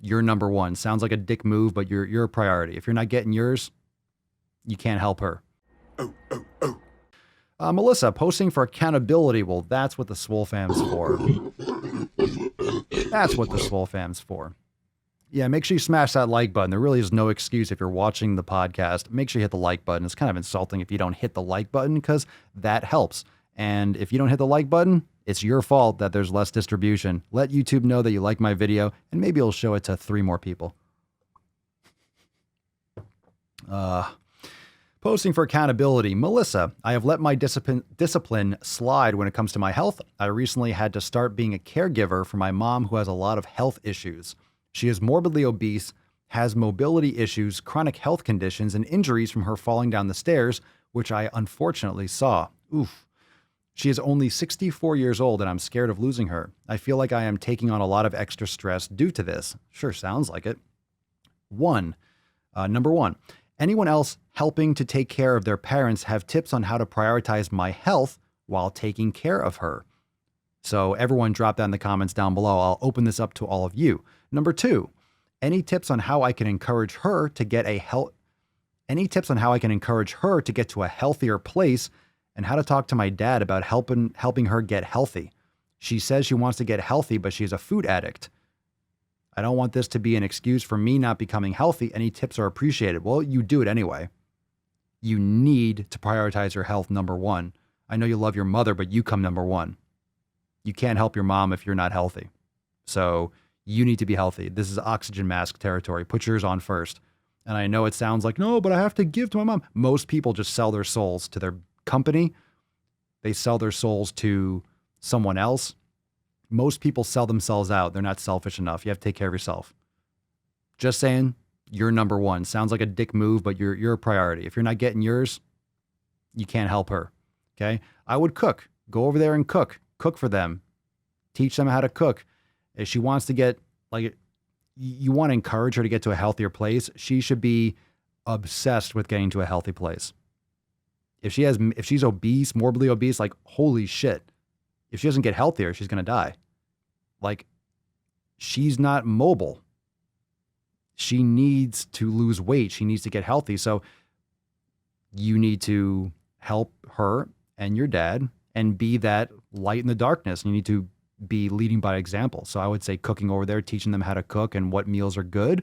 You're number one. Sounds like a dick move, but you're a priority. If you're not getting yours, you can't help her. Melissa, posting for accountability. Well, that's what the Swole fam's for. That's what the Swole fam's for. Yeah, make sure you smash that like button. There really is no excuse if you're watching the podcast. Make sure you hit the like button. It's kind of insulting if you don't hit the like button because that helps. And if you don't hit the like button, it's your fault that there's less distribution. Let YouTube know that you like my video, and maybe it'll show it to 3 more people. Posting for accountability. Melissa, I have let my discipline slide when it comes to my health. I recently had to start being a caregiver for my mom who has a lot of health issues. She is morbidly obese, has mobility issues, chronic health conditions, and injuries from her falling down the stairs, which I unfortunately saw. Oof. She is only 64 years old, and I'm scared of losing her. I feel like I am taking on a lot of extra stress due to this. Sure sounds like it. Number one, anyone else helping to take care of their parents have tips on how to prioritize my health while taking care of her. So everyone drop that in the comments down below. I'll open this up to all of you. Number two, any tips on how I can encourage her to get to a healthier place and how to talk to my dad about helping her get healthy. She says she wants to get healthy, but she's a food addict. I don't want this to be an excuse for me not becoming healthy. Any tips are appreciated. Well, you do it anyway. You need to prioritize your health, number one. I know you love your mother, but you come number one. You can't help your mom if you're not healthy. So you need to be healthy. This is oxygen mask territory. Put yours on first. And I know it sounds like, no, but I have to give to my mom. Most people just sell their souls to their company. They sell their souls to someone else. Most people sell themselves out. They're not selfish enough. You have to take care of yourself. Just saying, you're number one. Sounds like a dick move, but you're a priority. If you're not getting yours, you can't help her. Okay? I would cook. Go over there and cook. Cook for them. Teach them how to cook. If she wants to get, like, you want to encourage her to get to a healthier place, she should be obsessed with getting to a healthy place. If she's obese, morbidly obese, like, holy shit. If she doesn't get healthier, she's going to die. Like, she's not mobile. She needs to lose weight. She needs to get healthy. So you need to help her and your dad and be that light in the darkness. You need to be leading by example. So I would say cooking over there, teaching them how to cook and what meals are good,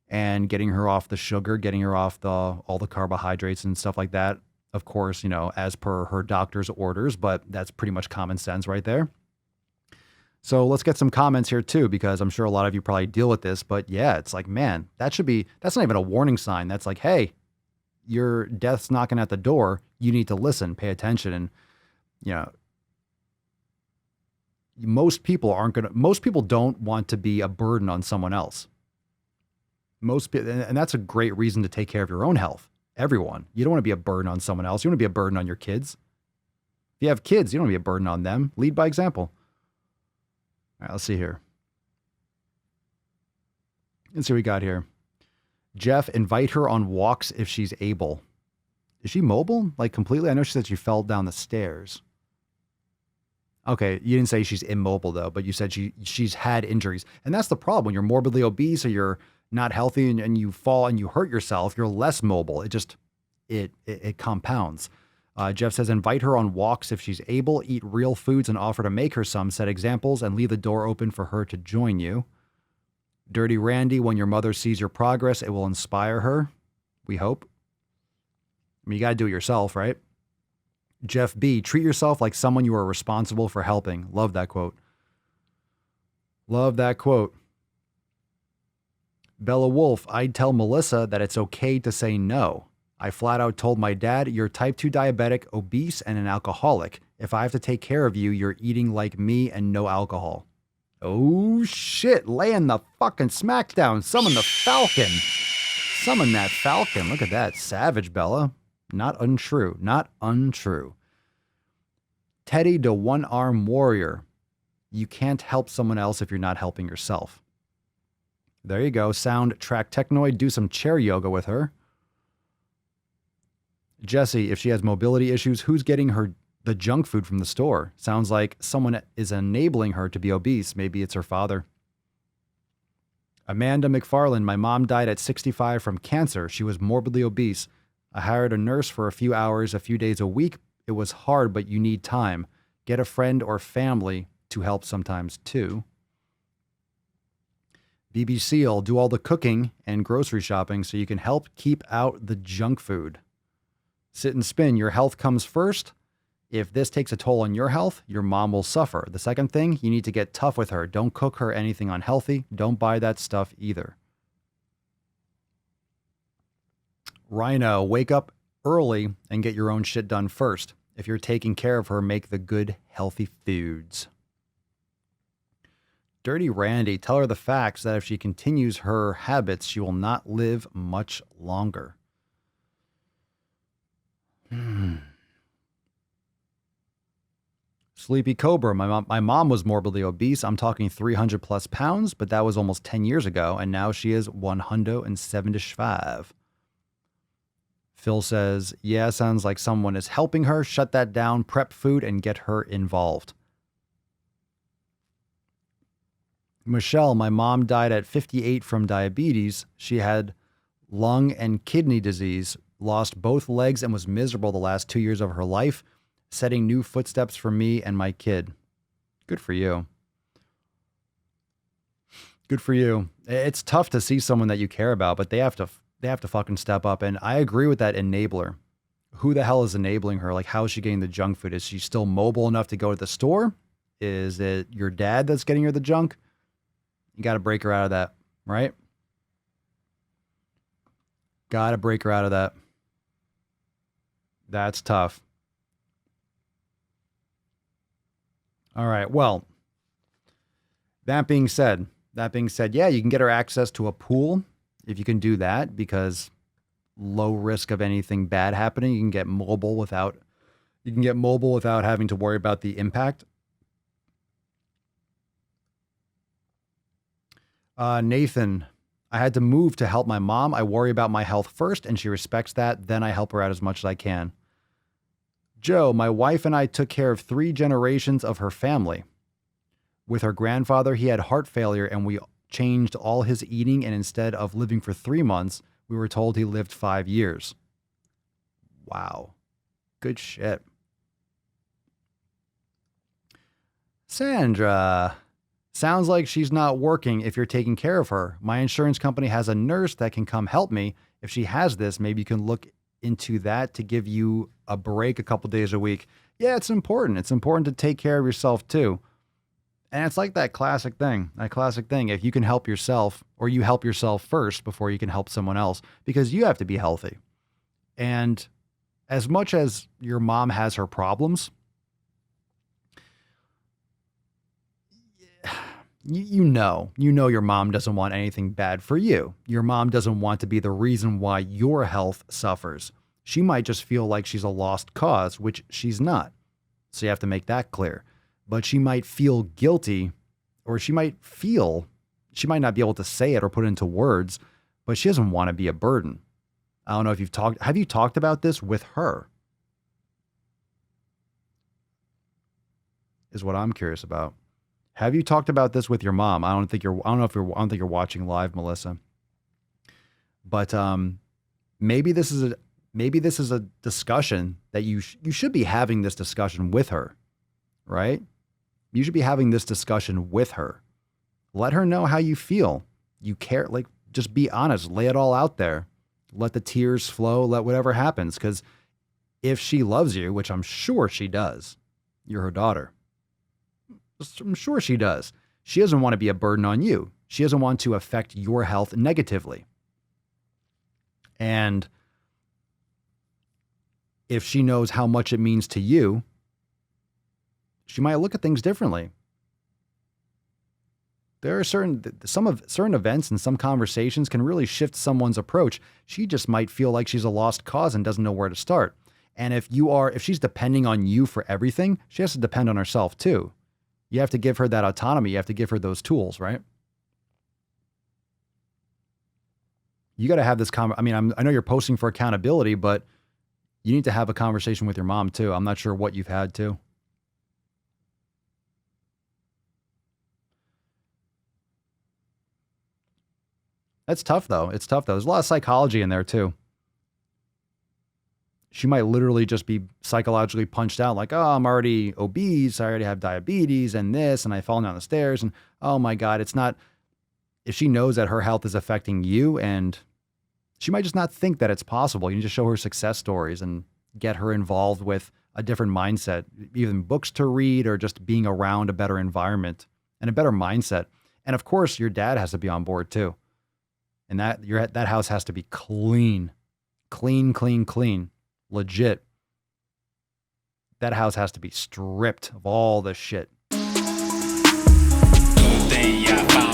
and getting her off the sugar, getting her off all the carbohydrates and stuff like that. Of course, as per her doctor's orders, but that's pretty much common sense right there. So let's get some comments here too, because I'm sure a lot of you probably deal with this, but yeah, it's like, man, that's not even a warning sign. That's like, hey, your death's knocking at the door. You need to listen, pay attention. And, most people don't want to be a burden on someone else. And that's a great reason to take care of your own health. Everyone. You don't want to be a burden on someone else. You want to be a burden on your kids. If you have kids, you don't want to be a burden on them. Lead by example. All right, let's see here. Let's see what we got here. Jeff, invite her on walks if she's able. Is she mobile? Like completely? I know she said she fell down the stairs. Okay, you didn't say she's immobile though, but you said she's had injuries. And that's the problem. When you're morbidly obese or you're not healthy and you fall and you hurt yourself, you're less mobile. It compounds. Jeff says, invite her on walks if she's able, eat real foods and offer to make her some, set examples, and leave the door open for her to join you. Dirty Randy, when your mother sees your progress, it will inspire her. We hope. I mean, you got to do it yourself, right? Jeff B, treat yourself like someone you are responsible for helping. Love that quote. Love that quote. Bella Wolf, I'd tell Melissa that it's okay to say no. I flat out told my dad, you're type 2 diabetic, obese, and an alcoholic. If I have to take care of you, you're eating like me and no alcohol. Oh, shit. Laying the fucking smackdown. Summon the Falcon. Summon that Falcon. Look at that. Savage, Bella. Not untrue. Not untrue. Teddy the One-Arm Warrior. You can't help someone else if you're not helping yourself. There you go. Soundtrack Technoid. Do some chair yoga with her. Jesse, if she has mobility issues, who's getting her the junk food from the store? Sounds like someone is enabling her to be obese. Maybe it's her father. Amanda McFarland, my mom died at 65 from cancer. She was morbidly obese. I hired a nurse for a few hours, a few days a week. It was hard, but you need time. Get a friend or family to help sometimes too. BBC will do all the cooking and grocery shopping so you can help keep out the junk food. Sit and spin. Your health comes first. If this takes a toll on your health, your mom will suffer. The second thing, you need to get tough with her. Don't cook her anything unhealthy. Don't buy that stuff either. Rhino, wake up early and get your own shit done first. If you're taking care of her, make the good, healthy foods. Dirty Randy, tell her the facts that if she continues her habits, she will not live much longer. Sleepy Cobra, my mom was morbidly obese. I'm talking 300 plus pounds, but that was almost 10 years ago, and now she is 175. Phil says, yeah, sounds like someone is helping her. Shut that down, prep food, and get her involved. Michelle, my mom died at 58 from diabetes. She had lung and kidney disease, lost both legs, and was miserable the last 2 years of her life, setting new footsteps for me and my kid. Good for you. Good for you. It's tough to see someone that you care about, but they have to fucking step up. And I agree with that enabler. Who the hell is enabling her? Like, how is she getting the junk food? Is she still mobile enough to go to the store? Is it your dad that's getting her the junk? You got to break her out of that, right? Got to break her out of that. That's tough. All right. Well, that being said, yeah, you can get her access to a pool if you can do that, because low risk of anything bad happening. You can get mobile without having to worry about the impact. Nathan, I had to move to help my mom. I worry about my health first, and she respects that. Then I help her out as much as I can. Joe, my wife and I took care of 3 generations of her family. With her grandfather, he had heart failure, and we changed all his eating, and instead of living for 3 months, we were told he lived 5 years. Wow. Good shit. Sandra, sounds like she's not working if you're taking care of her. My insurance company has a nurse that can come help me. If she has this, maybe you can look into that to give you a break a couple days a week. Yeah, it's important. It's important to take care of yourself too. And it's like that classic thing. If you can help yourself, or you help yourself first before you can help someone else, because you have to be healthy. And as much as your mom has her problems, you know your mom doesn't want anything bad for you. Your mom doesn't want to be the reason why your health suffers. She might just feel like she's a lost cause, which she's not. So you have to make that clear. But she might feel guilty, or she might not be able to say it or put it into words, but she doesn't want to be a burden. I don't know if have you talked about this with her? Is what I'm curious about. Have you talked about this with your mom? I don't think you're watching live, Melissa. But maybe this is a discussion that you should be having this discussion with her, right? You should be having this discussion with her. Let her know how you feel. You care, like, just be honest, lay it all out there. Let the tears flow, let whatever happens. Because if she loves you, which I'm sure she does, you're her daughter. I'm sure she does. She doesn't want to be a burden on you. She doesn't want to affect your health negatively. And if she knows how much it means to you, she might look at things differently. There are certain events and some conversations can really shift someone's approach. She just might feel like she's a lost cause and doesn't know where to start. And if she's depending on you for everything, she has to depend on herself too. You have to give her that autonomy. You have to give her those tools, right? You got to have this I know you're posting for accountability, but you need to have a conversation with your mom too. I'm not sure what you've had to. That's tough though. It's tough though. There's a lot of psychology in there too. She might literally just be psychologically punched out like, oh, I'm already obese. I already have diabetes and this, and I fall down the stairs. And oh my God, it's not, if she knows that her health is affecting you, and she might just not think that it's possible. You need to show her success stories and get her involved with a different mindset, even books to read or just being around a better environment and a better mindset. And of course, your dad has to be on board too. And that house has to be clean, clean, clean, clean. Legit. That house has to be stripped of all the shit. Today I found